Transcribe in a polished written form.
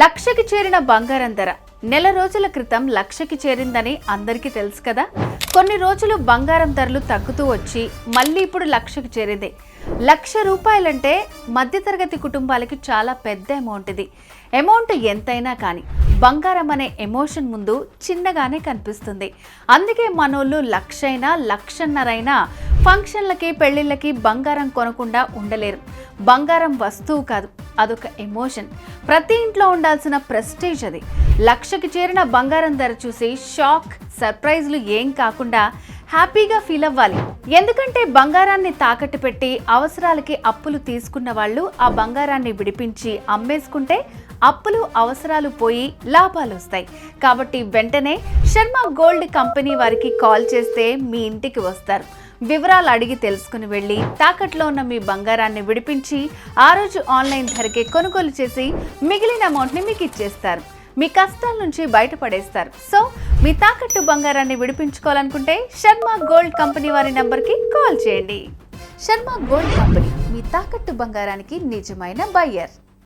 లక్షకి చేరిన బంగారం ధర నెల రోజుల క్రితం లక్షకి చేరిందని అందరికీ తెలుసు కదా. కొన్ని రోజులు బంగారం ధరలు తగ్గుతూ వచ్చి మళ్ళీ ఇప్పుడు లక్షకి చేరింది. ₹1,00,000 మధ్యతరగతి కుటుంబాలకి చాలా పెద్ద అమౌంట్. ఇది అమౌంట్ ఎంతైనా కానీ బంగారం అనే ఎమోషన్ ముందు చిన్నగానే కనిపిస్తుంది. అందుకే మనోళ్ళు 1,00,000 1,50,000 ఫంక్షన్లకి పెళ్లిళ్ళకి బంగారం కొనకుండా ఉండలేరు. బంగారం వస్తువు కాదు, అదొక ఎమోషన్. ప్రతి ఇంట్లో ఉండాల్సిన ప్రెస్టేజ్ అది. లక్షకి చేరిన బంగారం ధర చూసి షాక్, సర్ప్రైజ్లు ఏం కాకుండా హ్యాపీగా ఫీల్ అవ్వాలి. ఎందుకంటే బంగారాన్ని తాకట్టు పెట్టి అవసరాలకి అప్పులు తీసుకున్న వాళ్ళు ఆ బంగారాన్ని విడిపించి అమ్మేసుకుంటే అప్పులు అవసరాలు పోయి లాభాలు వస్తాయి. కాబట్టి వెంటనే శర్మ గోల్డ్ కంపెనీ వారికి కాల్ చేస్తే మీ ఇంటికి వస్తారు. వివరాలు అడిగి తెలుసుకుని వెళ్ళి తాకట్లో ఉన్న మీ బంగారాన్ని విడిపించి ఆ రోజు ఆన్లైన్ ధరకే కొనుగోలు చేసి మిగిలిన అమౌంట్ని మీకు ఇచ్చేస్తారు. మీ కష్టాల నుంచి బయటపడేస్తారు. సో మీ తాకట్టు బంగారాన్ని విడిపించుకోవాలనుకుంటే శర్మ గోల్డ్ కంపెనీ వారి నంబర్కి కాల్ చేయండి. శర్మ గోల్డ్ కంపెనీ, మీ తాకట్టు బంగారానికి నిజమైన బయ్యర్.